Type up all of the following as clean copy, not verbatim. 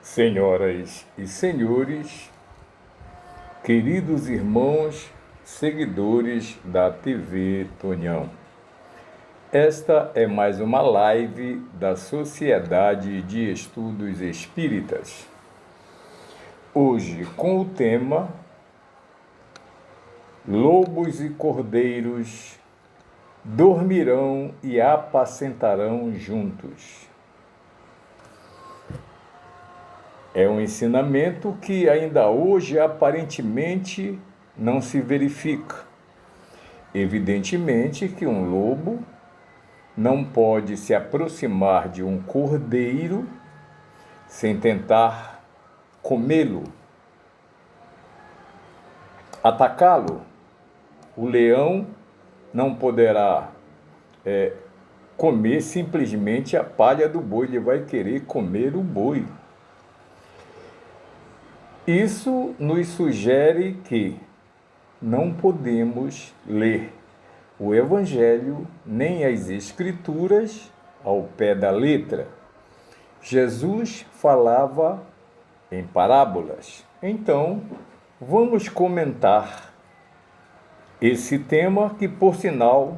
Senhoras e senhores, queridos irmãos, seguidores da TV Tonhão. Esta é mais uma live da Sociedade de Estudos Espíritas. Hoje com o tema Lobos e cordeiros dormirão e apacentarão juntos. É um ensinamento que ainda hoje aparentemente não se verifica. Evidentemente que um lobo não pode se aproximar de um cordeiro sem tentar comê-lo, atacá-lo. O leão não poderá comer simplesmente a palha do boi, ele vai querer comer o boi. Isso nos sugere que não podemos ler o Evangelho nem as Escrituras ao pé da letra. Jesus falava em parábolas. Então, vamos comentar esse tema que, por sinal,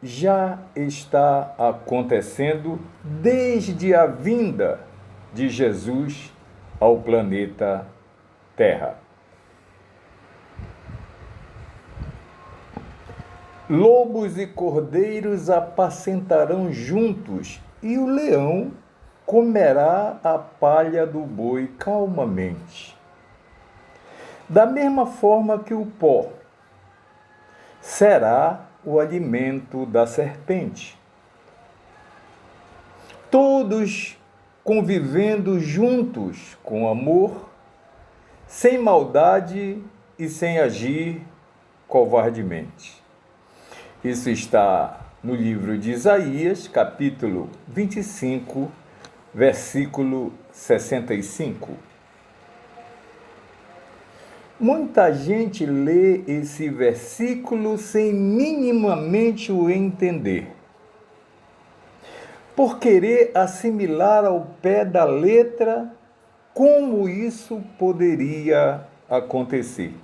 já está acontecendo desde a vinda de Jesus ao planeta Terra. Lobos e cordeiros apacentarão juntos, e o leão comerá a palha do boi calmamente. Da mesma forma que o pó será o alimento da serpente. Todos convivendo juntos com amor, sem maldade e sem agir covardemente. Isso está no livro de Isaías, capítulo 25, versículo 65. Muita gente lê esse versículo sem minimamente o entender, por querer assimilar ao pé da letra como isso poderia acontecer.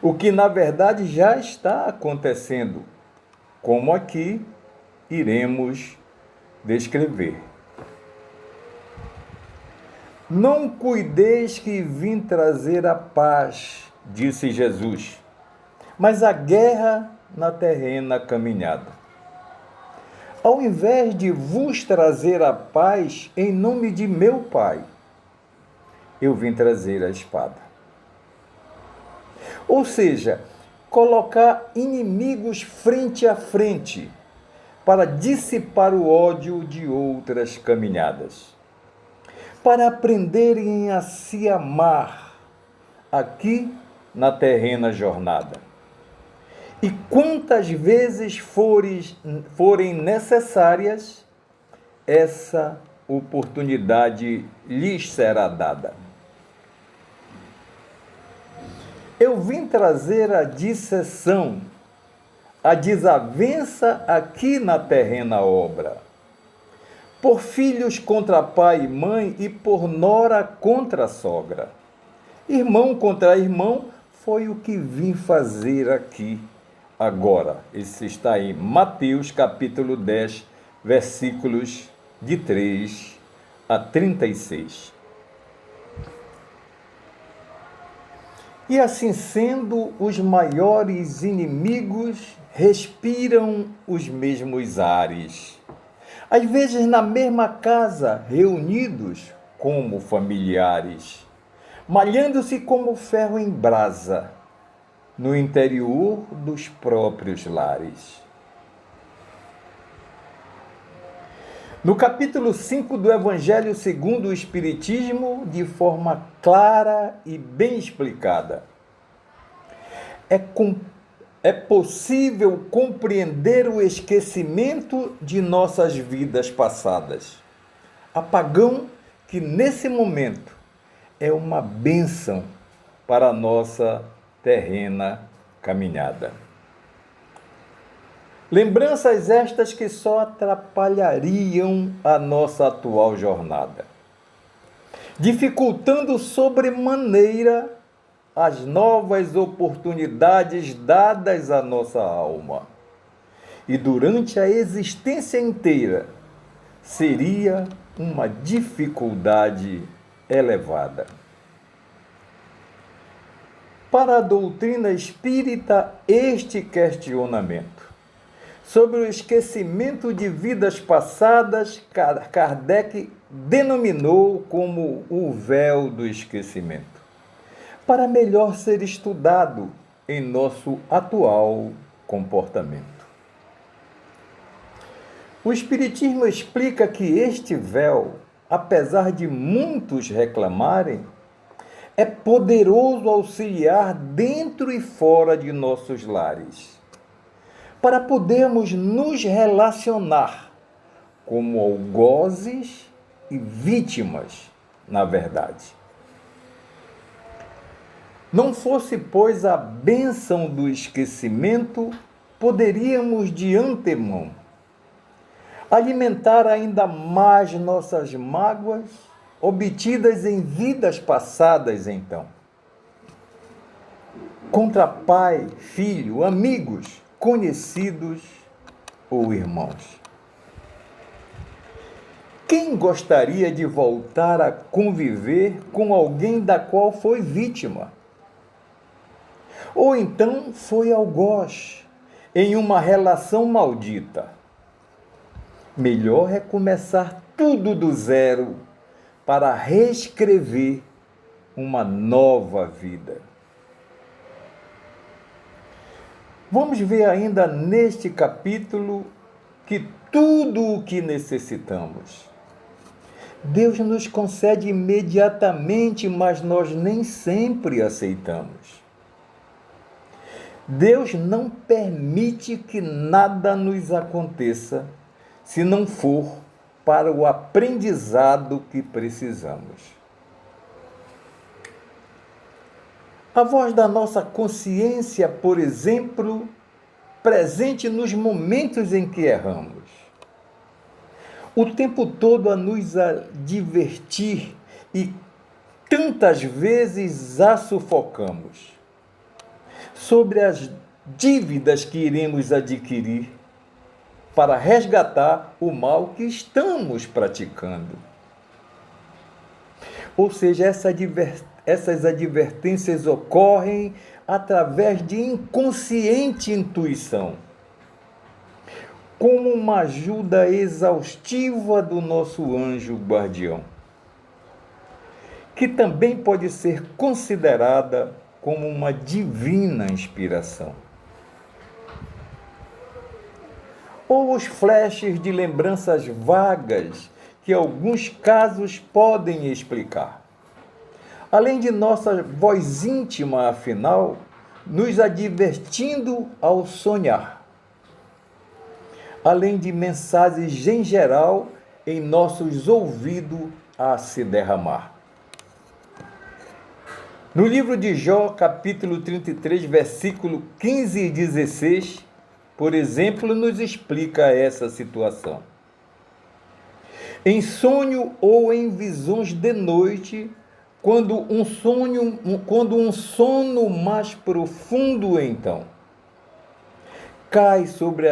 O que, na verdade, já está acontecendo, como aqui iremos descrever. Não cuideis que vim trazer a paz, disse Jesus, mas a guerra na terrena caminhada. Ao invés de vos trazer a paz em nome de meu Pai, eu vim trazer a espada. Ou seja, colocar inimigos frente a frente para dissipar o ódio de outras caminhadas, para aprenderem a se amar aqui na terrena jornada. E quantas vezes forem necessárias, essa oportunidade lhes será dada. Eu vim trazer a disseção, a desavença aqui na terrena obra, por filhos contra pai e mãe e por nora contra sogra. Irmão contra irmão foi o que vim fazer aqui agora. Isso está em Mateus capítulo 10, versículos de 3 a 36. E assim sendo, os maiores inimigos respiram os mesmos ares. Às vezes na mesma casa, reunidos como familiares, malhando-se como ferro em brasa, no interior dos próprios lares. No capítulo 5 do Evangelho segundo o Espiritismo, de forma clara e bem explicada, é possível compreender o esquecimento de nossas vidas passadas. Apagão que, nesse momento, é uma bênção para a nossa terrena caminhada. Lembranças estas que só atrapalhariam a nossa atual jornada. dificultando sobremaneira as novas oportunidades dadas à nossa alma. E durante a existência inteira, seria uma dificuldade elevada. Para a doutrina espírita, este questionamento sobre o esquecimento de vidas passadas, Kardec denominou como o véu do esquecimento, para melhor ser estudado em nosso atual comportamento. O Espiritismo explica que este véu, apesar de muitos reclamarem, é poderoso auxiliar dentro e fora de nossos lares, para podermos nos relacionar como algozes e vítimas, na verdade. Não fosse, pois, a bênção do esquecimento, poderíamos de antemão alimentar ainda mais nossas mágoas, obtidas em vidas passadas, então. Contra pai, filho, amigos, conhecidos ou irmãos. Quem gostaria de voltar a conviver com alguém da qual foi vítima? Ou então foi algoz em uma relação maldita? Melhor é começar tudo do zero para reescrever uma nova vida. Vamos ver ainda neste capítulo que tudo o que necessitamos, Deus nos concede imediatamente, mas nós nem sempre aceitamos. Deus não permite que nada nos aconteça se não for para o aprendizado que precisamos. A voz da nossa consciência, por exemplo, presente nos momentos em que erramos, o tempo todo a nos advertir e tantas vezes a sufocamos sobre as dívidas que iremos adquirir para resgatar o mal que estamos praticando. Ou seja, essas advertências ocorrem através de inconsciente intuição, como uma ajuda exaustiva do nosso anjo guardião, que também pode ser considerada como uma divina inspiração. Ou os flashes de lembranças vagas que alguns casos podem explicar. Além de nossa voz íntima, afinal, nos advertindo ao sonhar. Além de mensagens em geral em nossos ouvidos a se derramar. No livro de Jó, capítulo 33, versículo 15 e 16, por exemplo, nos explica essa situação. Em sonho ou em visões de noite, quando um sono mais profundo, então, cai sobre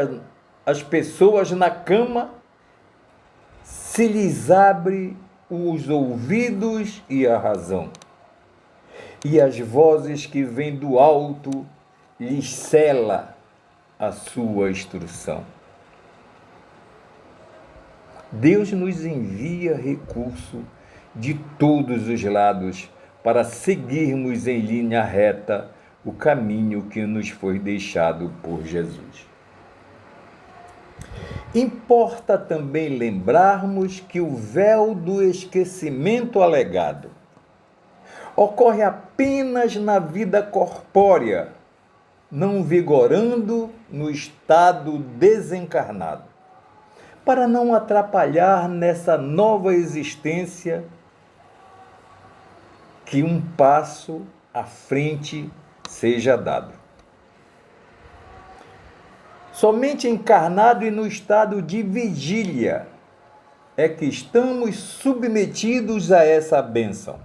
as pessoas na cama, se lhes abre os ouvidos e a razão, e as vozes que vêm do alto lhes cela a sua instrução. Deus nos envia recurso de todos os lados para seguirmos em linha reta o caminho que nos foi deixado por Jesus. Importa também lembrarmos que o véu do esquecimento alegado ocorre apenas na vida corpórea, não vigorando no estado desencarnado, para não atrapalhar nessa nova existência que um passo à frente seja dado. Somente encarnado e no estado de vigília é que estamos submetidos a essa bênção.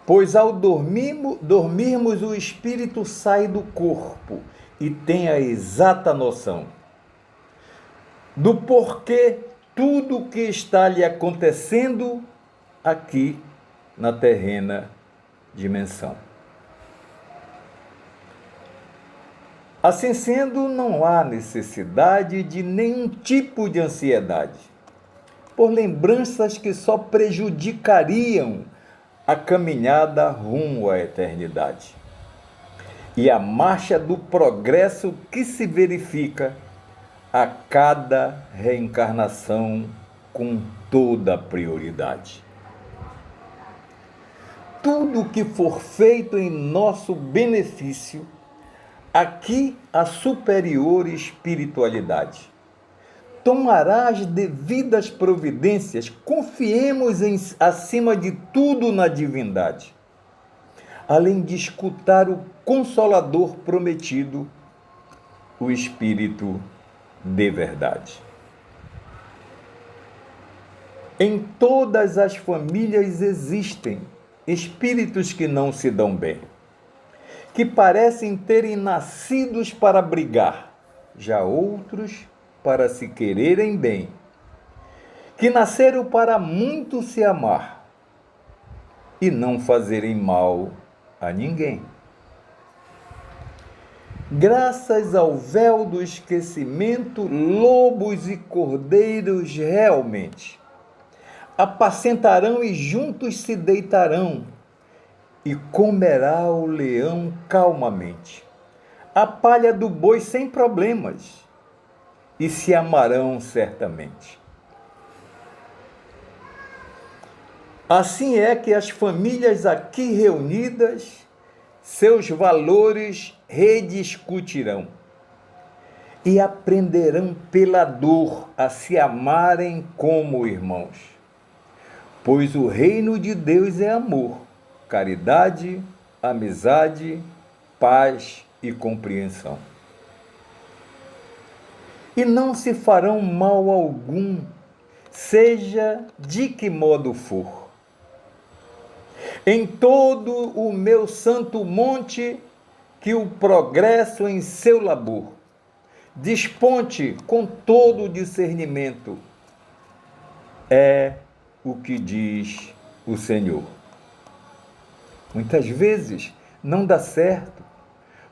Pois ao dormirmos, o espírito sai do corpo e tem a exata noção do porquê tudo o que está lhe acontecendo aqui na terrena dimensão. Assim sendo, não há necessidade de nenhum tipo de ansiedade, por lembranças que só prejudicariam a caminhada rumo à eternidade e a marcha do progresso que se verifica a cada reencarnação com toda a prioridade. Tudo que for feito em nosso benefício, aqui a superior espiritualidade tomará as devidas providências. Confiemos acima de tudo na divindade, além de escutar o Consolador prometido, o Espírito de verdade. Em todas as famílias existem espíritos que não se dão bem, que parecem terem nascidos para brigar, já outros para se quererem bem, que nasceram para muito se amar e não fazerem mal a ninguém. Graças ao véu do esquecimento, lobos e cordeiros realmente apacentarão e juntos se deitarão, e comerá o leão calmamente a palha do boi sem problemas, e se amarão certamente. Assim é que as famílias aqui reunidas seus valores rediscutirão e aprenderão pela dor a se amarem como irmãos, pois o reino de Deus é amor, caridade, amizade, paz e compreensão. E não se farão mal algum, seja de que modo for. Em todo o meu santo monte, que o progresso em seu labor desponte com todo o discernimento, é o que diz o Senhor. Muitas vezes não dá certo,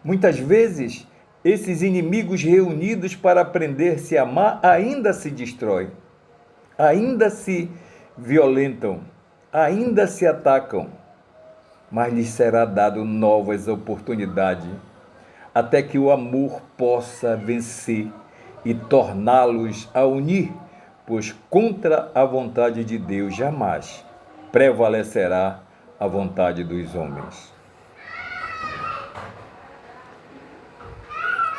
muitas vezes esses inimigos reunidos para aprender a se amar ainda se destroem, ainda se violentam, ainda se atacam, mas lhes será dado novas oportunidades, até que o amor possa vencer e torná-los a unir, pois contra a vontade de Deus jamais prevalecerá a vontade dos homens.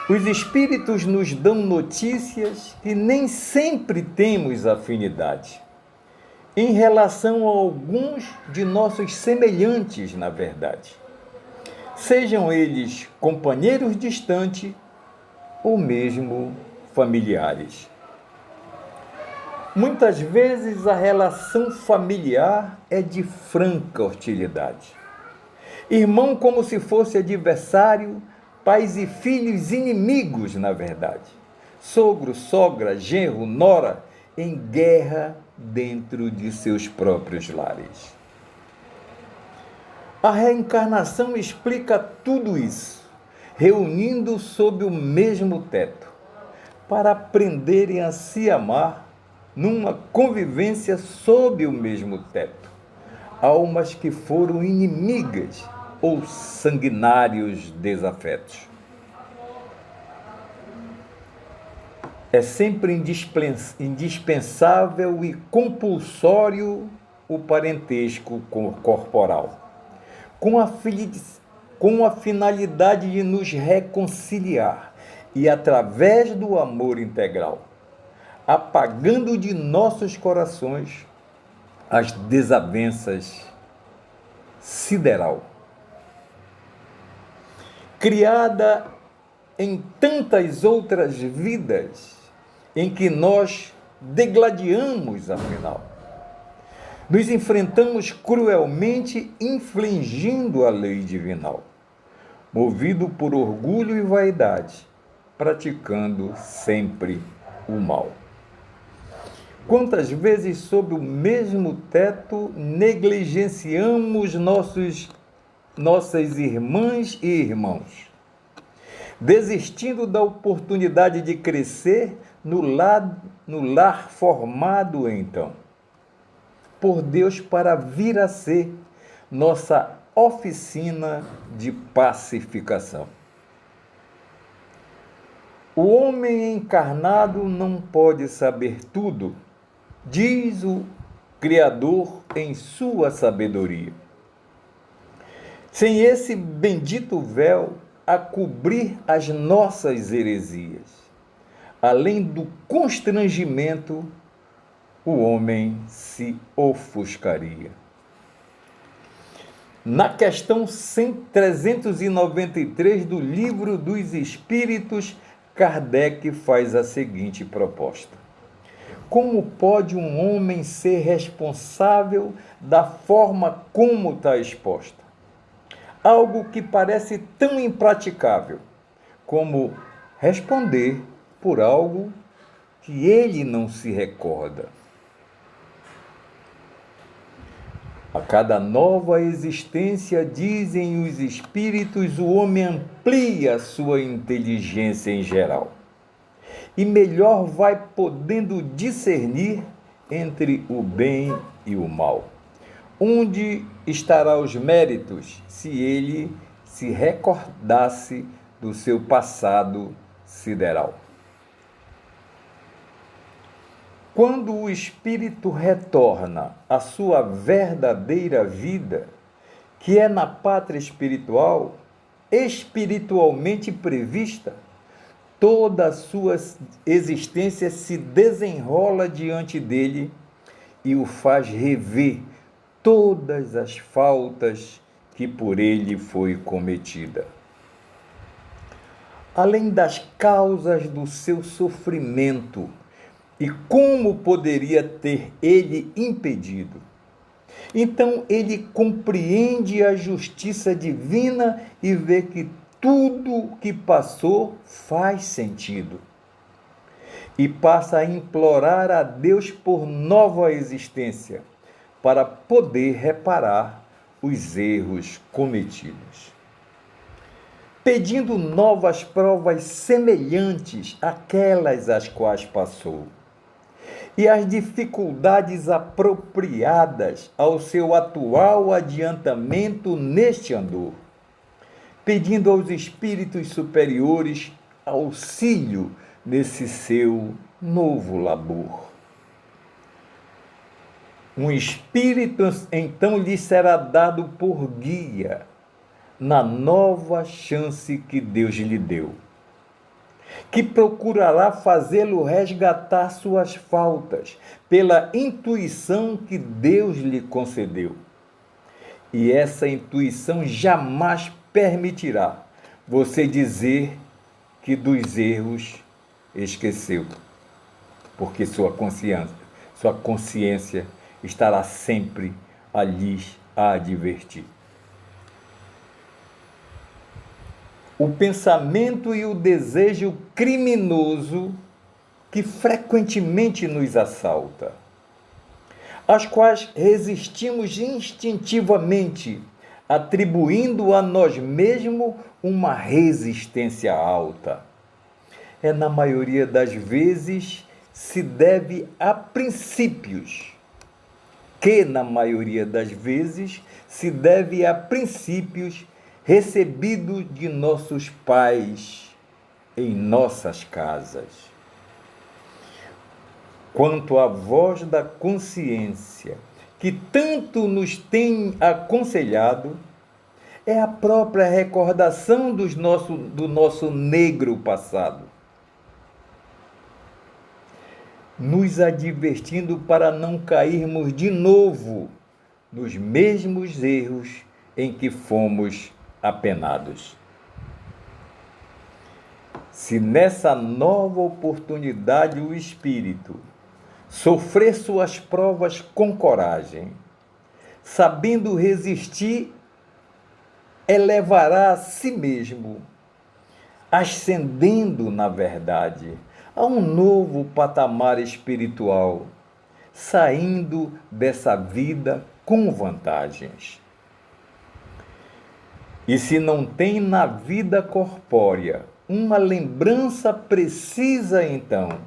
Os espíritos nos dão notícias que nem sempre temos afinidade em relação a alguns de nossos semelhantes, na verdade. Sejam eles companheiros distantes ou mesmo familiares. Muitas vezes a relação familiar é de franca hostilidade. Irmão como se fosse adversário, pais e filhos inimigos, na verdade. Sogro, sogra, genro, nora, em guerra dentro de seus próprios lares. A reencarnação explica tudo isso, reunindo sob o mesmo teto, para aprenderem a se amar numa convivência sob o mesmo teto. Almas que foram inimigas ou sanguinários desafetos. É sempre indispensável e compulsório o parentesco corporal, com a finalidade de nos reconciliar e, através do amor integral, apagando de nossos corações as desavenças sideral. Criada em tantas outras vidas em que nós degladiamos, afinal. Nos enfrentamos cruelmente, infringindo a lei divinal, movido por orgulho e vaidade, praticando sempre o mal. Quantas vezes, sob o mesmo teto, negligenciamos nossas irmãs e irmãos, desistindo da oportunidade de crescer no lar formado, então, por Deus, para vir a ser nossa oficina de pacificação. O homem encarnado não pode saber tudo, diz o Criador em sua sabedoria. Sem esse bendito véu a cobrir as nossas heresias, além do constrangimento, o homem se ofuscaria. Na questão 393 do Livro dos Espíritos, Kardec faz a seguinte proposta: como pode um homem ser responsável da forma como está exposta? Algo que parece tão impraticável como responder por algo que ele não se recorda. A cada nova existência, dizem os espíritos, o homem amplia sua inteligência em geral e melhor vai podendo discernir entre o bem e o mal. Onde estará os méritos se ele se recordasse do seu passado sideral? Quando o espírito retorna à sua verdadeira vida, que é na pátria espiritual, espiritualmente prevista, toda a sua existência se desenrola diante dele e o faz rever todas as faltas que por ele foi cometida. Além das causas do seu sofrimento, e como poderia ter ele impedido? Então ele compreende a justiça divina e vê que tudo o que passou faz sentido. E passa a implorar a Deus por nova existência, para poder reparar os erros cometidos. Pedindo novas provas semelhantes àquelas às quais passou, e as dificuldades apropriadas ao seu atual adiantamento neste andor, pedindo aos espíritos superiores auxílio nesse seu novo labor. Um espírito então lhe será dado por guia na nova chance que Deus lhe deu, que procurará fazê-lo resgatar suas faltas pela intuição que Deus lhe concedeu. E essa intuição jamais permitirá você dizer que dos erros esqueceu, porque sua consciência estará sempre a lhes advertir. O pensamento e o desejo criminoso que frequentemente nos assalta, às quais resistimos instintivamente, atribuindo a nós mesmos uma resistência alta. Na maioria das vezes, se deve a princípios, recebidos de nossos pais em nossas casas. Quanto à voz da consciência, que tanto nos tem aconselhado, é a própria recordação do nosso negro passado, nos advertindo para não cairmos de novo nos mesmos erros em que fomos apenados. Se nessa nova oportunidade o espírito sofrer suas provas com coragem, sabendo resistir, elevará a si mesmo, ascendendo, na verdade, a um novo patamar espiritual, saindo dessa vida com vantagens. E se não tem na vida corpórea uma lembrança precisa, então,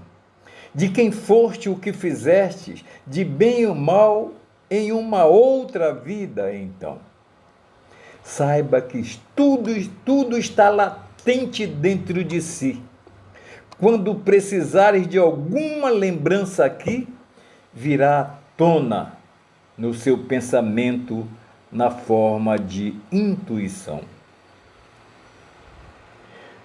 de quem foste o que fizestes, de bem ou mal, em uma outra vida, então, saiba que tudo está latente dentro de si. Quando precisares de alguma lembrança aqui, virá à tona no seu pensamento na forma de intuição.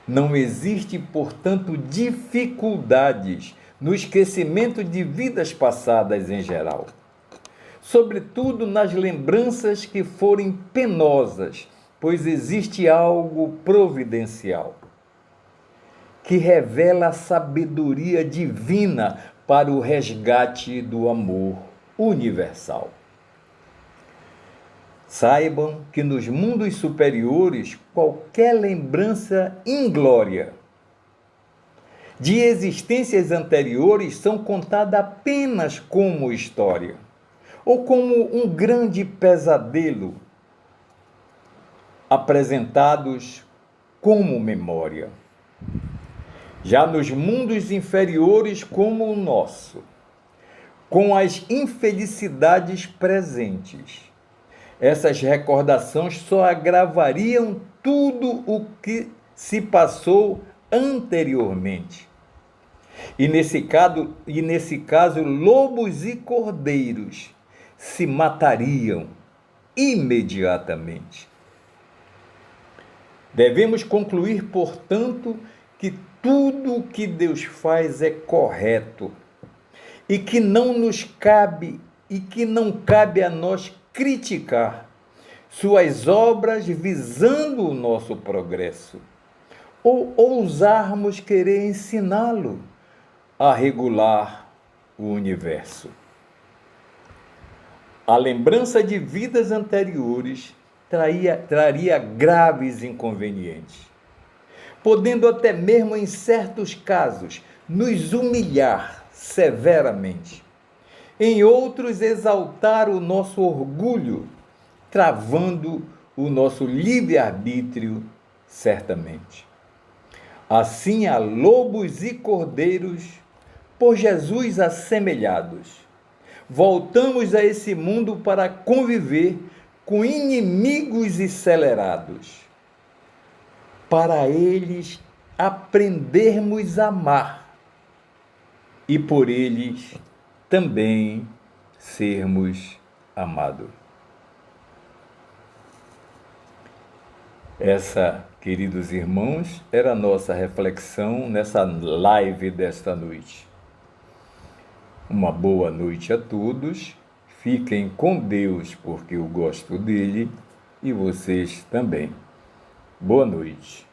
Não existe, portanto, dificuldades no esquecimento de vidas passadas em geral, sobretudo nas lembranças que forem penosas, pois existe algo providencial que revela a sabedoria divina para o resgate do amor universal. Saibam que nos mundos superiores, qualquer lembrança inglória de existências anteriores são contadas apenas como história, ou como um grande pesadelo, apresentados como memória. Já nos mundos inferiores como o nosso, com as infelicidades presentes, essas recordações só agravariam tudo o que se passou anteriormente. E nesse caso, lobos e cordeiros se matariam imediatamente. Devemos concluir, portanto, que tudo o que Deus faz é correto e que não cabe a nós criticar suas obras visando o nosso progresso, ou ousarmos querer ensiná-lo a regular o universo. A lembrança de vidas anteriores traria graves inconvenientes, podendo até mesmo, em certos casos, nos humilhar severamente. Em outros, exaltar o nosso orgulho, travando o nosso livre-arbítrio, certamente. Assim há lobos e cordeiros, por Jesus assemelhados. Voltamos a esse mundo para conviver com inimigos acelerados, para eles aprendermos a amar e por eles também sermos amados. Essa, queridos irmãos, era a nossa reflexão nessa live desta noite. Uma boa noite a todos, fiquem com Deus porque eu gosto dele e vocês também. Boa noite.